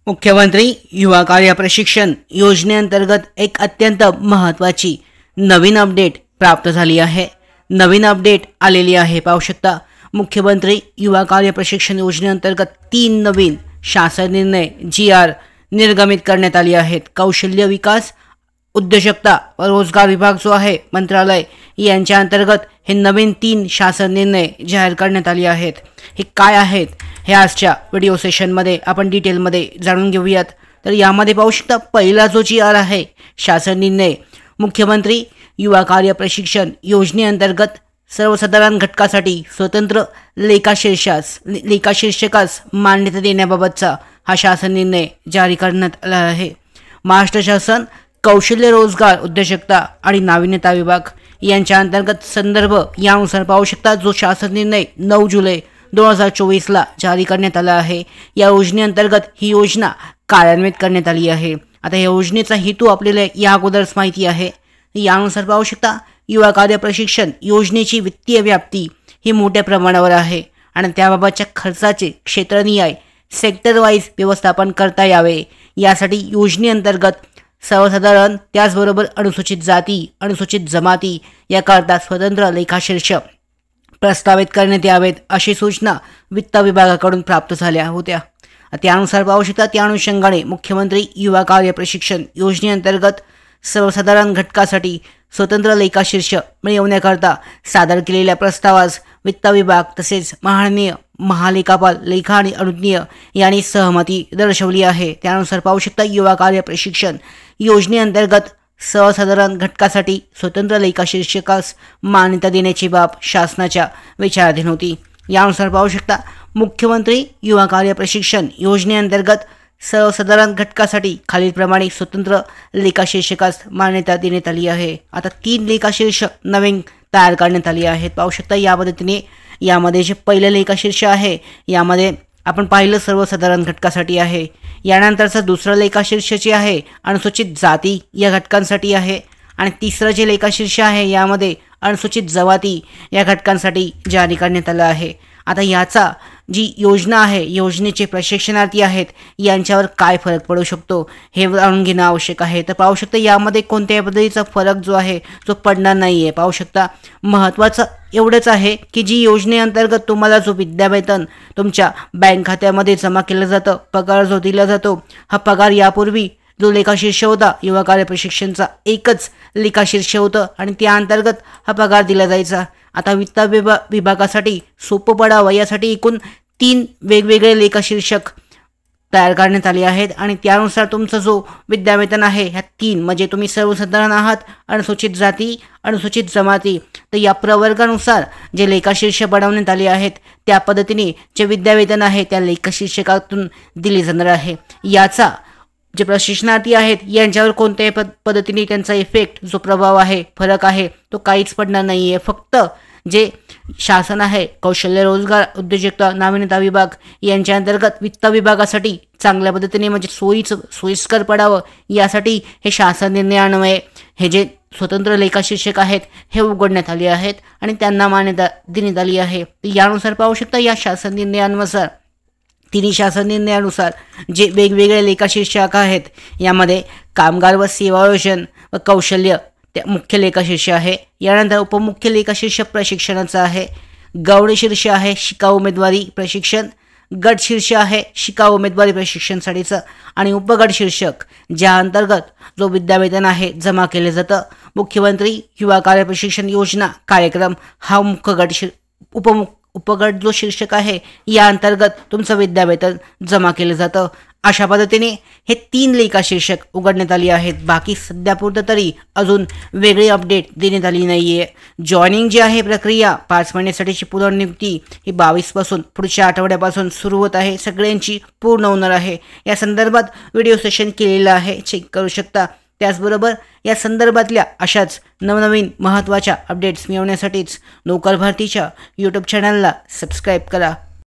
मुख्यमंत्री युवा कार्य प्रशिक्षण योजनेअंतर्गत एक अत्यंत महत्त्वाची नवीन अपडेट प्राप्त झाली आहे। नवीन अपडेट आलेली आहे। पाहू शकता, मुख्यमंत्री युवा कार्य प्रशिक्षण योजनेअंतर्गत 3 नवीन शासन निर्णय GR निर्गमित करण्यात आले आहेत। कौशल्य विकास, उद्योजकता व रोजगार विभाग जो आहे मंत्रालय यांच्या अंतर्गत हे नवीन 3 शासन निर्णय जाहीर करण्यात आले आहेत। हे काय आहेत हे आजच्या व्हिडिओ सेशनमध्ये आपण डिटेलमध्ये जाणून घेऊयात। तर यामध्ये पाहू शकता, पहिला जो GR आहे शासन निर्णय, मुख्यमंत्री युवा कार्य प्रशिक्षण योजनेअंतर्गत सर्वसाधारण घटकासाठी स्वतंत्र लेखाशीर्षकास मान्यता देण्याबाबतचा हा शासन निर्णय जारी करण्यात आला आहे। महाराष्ट्र शासन कौशल्य, रोजगार, उद्योजकता आणि नाविन्यता विभाग यांच्या अंतर्गत संदर्भ यानुसार पाहू शकता, जो शासन निर्णय 9 जुलै 2024 ला जारी करण्यात आला आहे। या योजनेअंतर्गत ही योजना कार्यान्वित करण्यात आली आहे। आता या योजनेचा हेतू आपल्याला या अगोदरच माहिती आहे। यानुसार पाहू शकता, युवा कार्य प्रशिक्षण योजनेची वित्तीय व्याप्ती ही मोठ्या प्रमाणावर आहे आणि त्याबाबतच्या खर्चाचे क्षेत्रनिहाय सेक्टर वाईज व्यवस्थापन करता यावे यासाठी योजनेअंतर्गत सर्वसाधारण त्याचबरोबर अनुसूचित जाती, अनुसूचित जमाती याकरता स्वतंत्र लेखाशीर्षक प्रस्तावित करण्यात यावेत अशी सूचना वित्त विभागाकडून प्राप्त झाल्या होत्या। त्यानुसार पाहू शकता, त्या अनुषंगाने मुख्यमंत्री युवा कार्य प्रशिक्षण योजनेअंतर्गत सर्वसाधारण घटकासाठी स्वतंत्र लेखाशीर्षक मिळवण्याकरता सादर केलेल्या प्रस्तावास वित्त विभाग तसेच माननीय महालेखापाल लेखा आणि अनुज्ञेय यांनी सहमती दर्शवली आहे। त्यानुसार पाहू शकता, युवा कार्य प्रशिक्षण योजनेअंतर्गत सर्वसाधारण घटकासाठी स्वतंत्र लेखाशीर्षकास मान्यता देण्याची बाब शासनाच्या विचाराधीन होती। यानुसार पाहू शकता, मुख्यमंत्री युवा कार्य प्रशिक्षण योजनेअंतर्गत सर्वसाधारण घटकासाठी खालीलप्रमाणे स्वतंत्र लेखाशीर्षकास मान्यता देण्यात आली आहे। आता 3 लेखाशीर्षक नवीन तयार करण्यात आली आहेत। पाहू शकता, या पद्धतीने यामध्ये जे पहिलं लेखाशीर्षक आहे यामध्ये आपण पाहिलं सर्वसाधारण घटकासाठी आहे। यानंतरचं दुसरं लेखाशीर्षक जे आहे अनुसूचित जाती या घटकांसाठी आहे आणि तिसरं जे लेखाशीर्षक आहे यामध्ये अनुसूचित जमाती या घटकांसाठी जारी करण्यात आलं आहे। आता याचा जी योजना आहे, योजनेचे प्रशिक्षणार्थी आहेत यांच्यावर काय फरक पडू शकतो हे जाणून घेणं आवश्यक आहे। तर पाहू शकता, यामध्ये कोणत्याही पद्धतीचा फरक जो आहे तो पडणार नाही आहे। पाहू शकता, महत्त्वाचं एवढंच आहे की जी योजनेअंतर्गत तुम्हाला जो विद्यावेतन तुमच्या बँक खात्यामध्ये जमा केलं जातं, पगार जो दिला जातो, हा पगार यापूर्वी जो लेखाशीर्षक होता युवा कार्य प्रशिक्षणचा एकच लेखाशीर्षक होतं आणि त्या अंतर्गत हा पगार दिला जायचा। आता वित्त विभागासाठी सोपं पडावं यासाठी एकूण 3 वेगवेगळे लेखाशीर्षक तयार करण्यात आले आहेत आणि त्यानुसार तुमचा जो विद्यावेतन आहे ह्या 3 म्हणजे तुम्ही सर्वसाधारण आहात, अनुसूचित जाती, अनुसूचित जमाती, तर या प्रवर्गानुसार जे लेखाशीर्षक बनवण्यात आले आहेत त्या पद्धतीने जे विद्यावेतन आहे त्या लेखाशीर्षकातून दिले जाणार आहे। याचा जे प्रशिक्षणार्थी आहेत यांच्यावर कोणत्याही पद्धतीने त्यांचा इफेक्ट जो प्रभाव आहे, फरक आहे तो काहीच पडणार नाही आहे। फक्त जे शासन आहे कौशल्य, रोजगार, उद्योजकता, नाविन्यता विभाग यांच्या अंतर्गत वित्त विभागासाठी चांगल्या पद्धतीने म्हणजे सोयीस्कर पडावं यासाठी हे शासन निर्णयान्वये हे जे स्वतंत्र लेखाशीर्षक आहेत हे उघडण्यात आले आहेत आणि त्यांना मान्यता देण्यात आली आहे। यानुसार पाहू शकता, या शासन निर्णयानुसार 3 शासन निर्णयानुसार जे वेगवेगळे लेखाशीर्षक आहेत यामध्ये कामगार व सेवा योजन व कौशल्य मुख्य लेखाशीर्षक आहे। यानंतर उपमुख्य लेखाशीर्षक प्रशिक्षणाचा आहे। गौण शीर्षक आहे शिकाऊ उमेदवारी प्रशिक्षण, गट शीर्षक आहे शिकाऊ उमेदवारी प्रशिक्षणासाठीचं आणि उपगट शीर्षक ज्या अंतर्गत जो विद्यावेतन आहे जमा केले जातं। मुख्यमंत्री युवा कार्य प्रशिक्षण योजना कार्यक्रम हा उपगट जो शीर्षक आहे या अंतर्गत तुमचं विद्यावेतन जमा केलं जातं। अशा पद्धतीने हे 3 लेखाशीर्षक उघडण्यात आली आहेत। बाकी सध्यापुरतं तरी अजून वेगळी अपडेट देण्यात आली नाही आहे। जॉईनिंग जी आहे प्रक्रिया 5 महिन्यासाठीची पुनर्नियुक्ती ही 22 पासून पुढच्या आठवड्यापासून सुरू होत आहे, सगळ्यांची पूर्ण होणार आहे। या संदर्भात व्हिडिओ सेशन केलेलं आहे, चेक करू शकता। त्याचबरोबर या संदर्भातल्या अशाच नवनवीन महत्त्वाच्या अपडेट्स मिळवण्यासाठीच नोकर भरतीच्या यूट्यूब चॅनलला सबस्क्राईब करा।